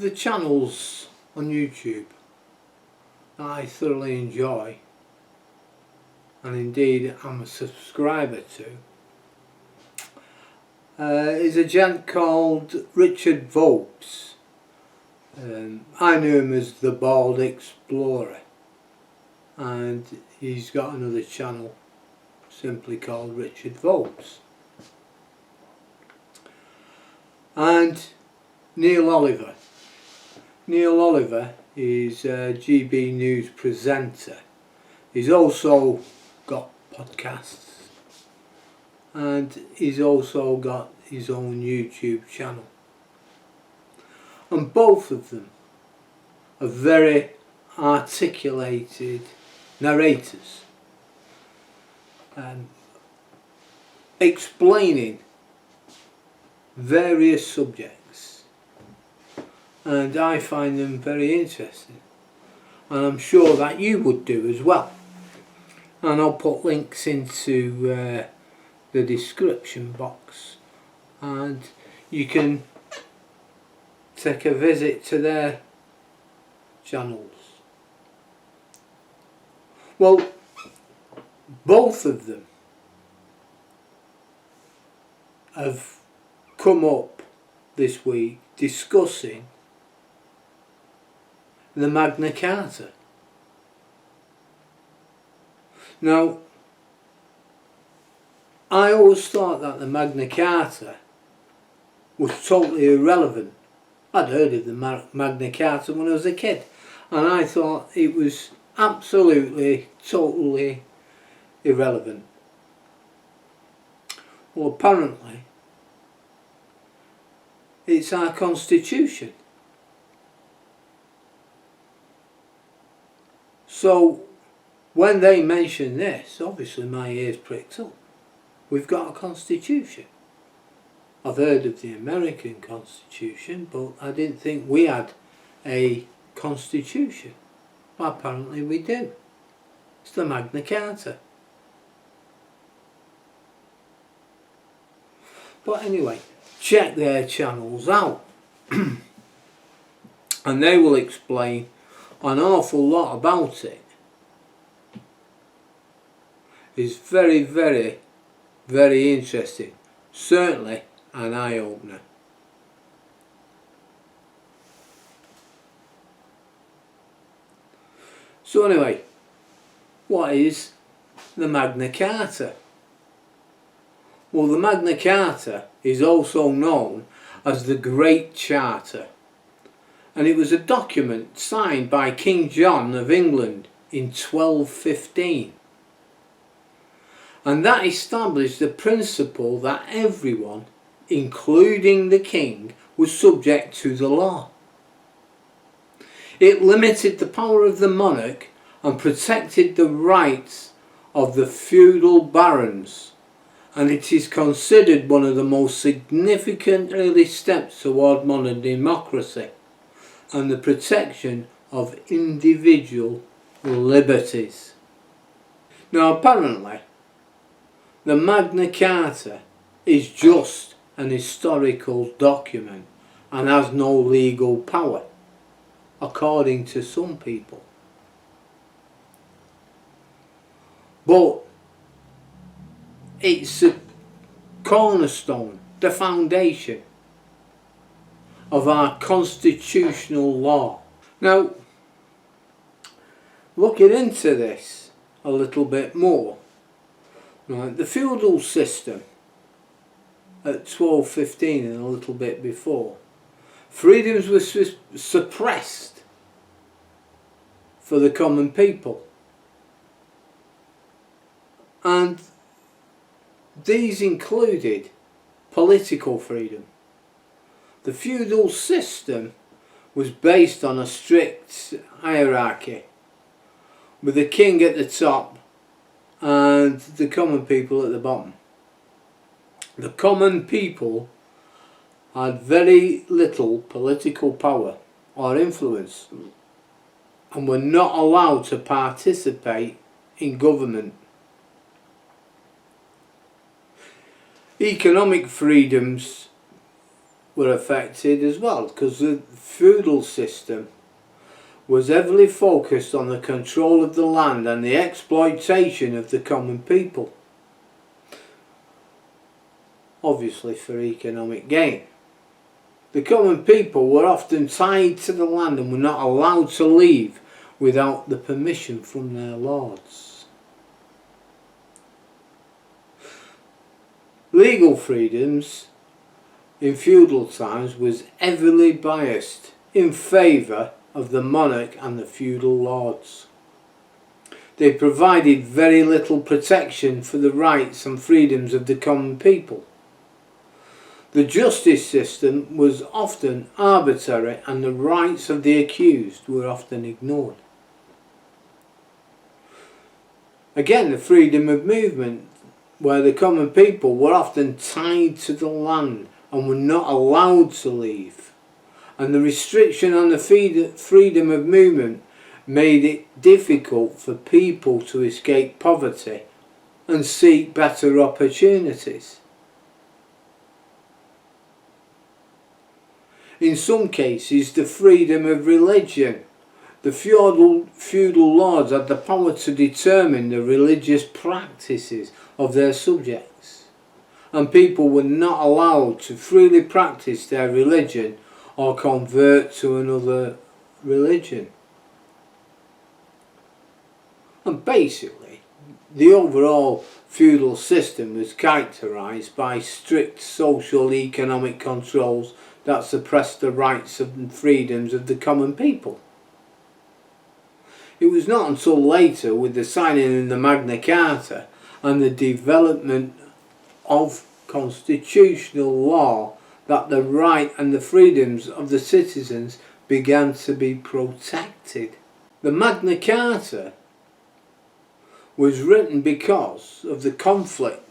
the channels on YouTube that I thoroughly enjoy, and indeed I'm a subscriber to, is a gent called Richard Volks. I knew him as the Bald Explorer, and he's got another channel simply called Richard Volks. And Neil Oliver. Neil Oliver is a GB News presenter. He's also got podcasts, and he's also got his own YouTube channel. And both of them are very articulated narrators, explaining various subjects, and I find them very interesting, and I'm sure that you would do as well. And I'll put links into the description box, and you can take a visit to their channels. Well, both of them have come up this week discussing the Magna Carta. Now, I always thought that the Magna Carta was totally irrelevant. I'd heard of the Magna Carta when I was a kid, and I thought it was absolutely, totally irrelevant. Well, apparently it's our constitution. So when they mention this, obviously my ears pricked up. We've got a constitution. I've heard of the American Constitution, but I didn't think we had a constitution. Well, apparently we do. It's the Magna Carta. But anyway, check their channels out and they will explain an awful lot about it. It's very, very, very interesting. Certainly an eye-opener. So anyway, what is the Magna Carta? Well, the Magna Carta is also known as the Great Charter, and it was a document signed by King John of England in 1215. And that established the principle that everyone, including the king, was subject to the law. It limited the power of the monarch and protected the rights of the feudal barons, and it is considered one of the most significant early steps toward modern democracy and the protection of individual liberties. Now, apparently, the Magna Carta is just an historical document and has no legal power, according to some people. But it's a cornerstone, the foundation of our constitutional law. Now, looking into this a little bit more, right, the feudal system at 1215 and a little bit before, freedoms were suppressed for the common people, and these included political freedom. The feudal system was based on a strict hierarchy, with the king at the top and the common people at the bottom. The common people had very little political power or influence and were not allowed to participate in government. Economic freedoms were affected as well, because the feudal system was heavily focused on the control of the land and the exploitation of the common people, obviously for economic gain. The common people were often tied to the land and were not allowed to leave without the permission from their lords. Legal freedoms in feudal times was heavily biased in favour of the monarch and the feudal lords. They provided very little protection for the rights and freedoms of the common people. The justice system was often arbitrary and the rights of the accused were often ignored. Again, the freedom of movement, where the common people were often tied to the land and were not allowed to leave. And the restriction on the freedom of movement made it difficult for people to escape poverty and seek better opportunities. In some cases, the freedom of religion. The feudal lords had the power to determine the religious practices of their subjects, and people were not allowed to freely practice their religion or convert to another religion. And basically, the overall feudal system was characterised by strict social economic controls that suppressed the rights and freedoms of the common people. It was not until later, with the signing of the Magna Carta and the development of constitutional law, that the right and the freedoms of the citizens began to be protected. The Magna Carta was written because of the conflict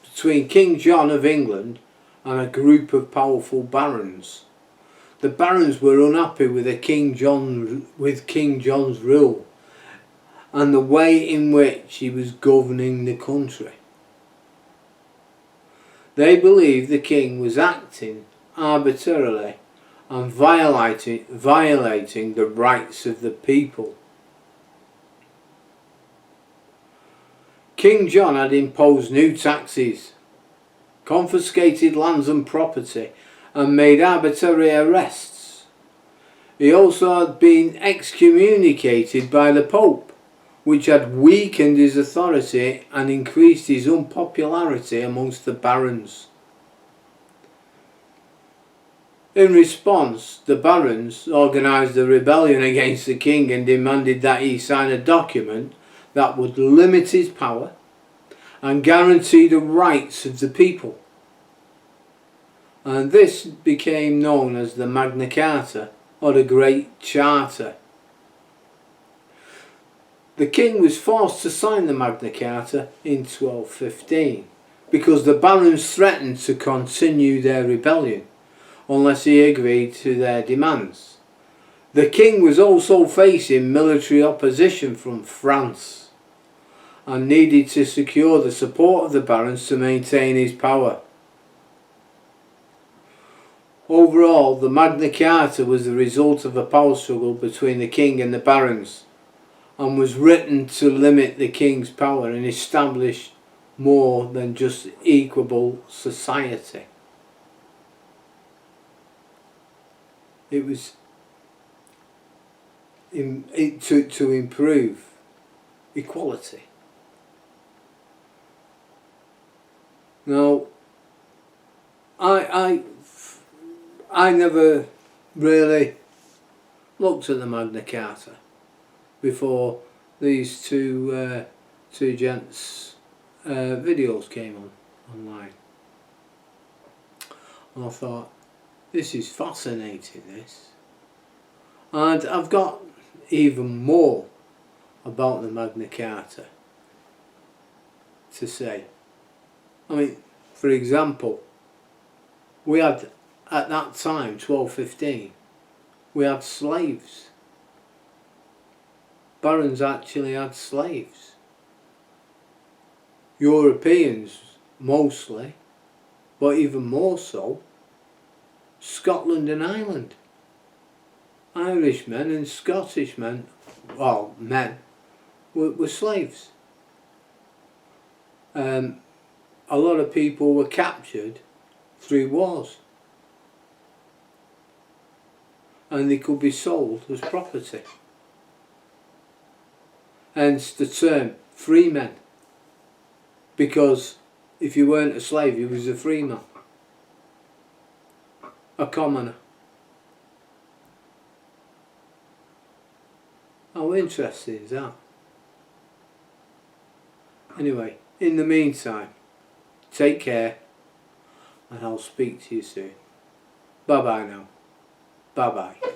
between King John of England and a group of powerful barons. The barons were unhappy with King John's rule and the way in which he was governing the country. They believed the king was acting arbitrarily and violating the rights of the people. King John had imposed new taxes, confiscated lands and property, and made arbitrary arrests. He also had been excommunicated by the Pope, which had weakened his authority and increased his unpopularity amongst the barons. In response, the barons organised a rebellion against the king and demanded that he sign a document that would limit his power and guarantee the rights of the people. And this became known as the Magna Carta, or the Great Charter. The king was forced to sign the Magna Carta in 1215 because the barons threatened to continue their rebellion unless he agreed to their demands. The king was also facing military opposition from France and needed to secure the support of the barons to maintain his power. Overall, the Magna Carta was the result of a power struggle between the king and the barons, and was written to limit the king's power and establish more than just equable society. It was to improve equality. Now, I never really looked at the Magna Carta before these two gents' videos came online, and I thought, this is fascinating, this, and I've got even more about the Magna Carta to say. I mean, for example, we had at that time, 1215, we had slaves. Barons actually had slaves. Europeans mostly, but even more so. Scotland and Ireland. Irishmen and Scottish men, well, men, were slaves. A lot of people were captured through wars, and they could be sold as property. Hence the term free men, because if you weren't a slave, you was a free man, a commoner. How interesting is that? Anyway, in the meantime, take care, and I'll speak to you soon. Bye bye now. Bye bye.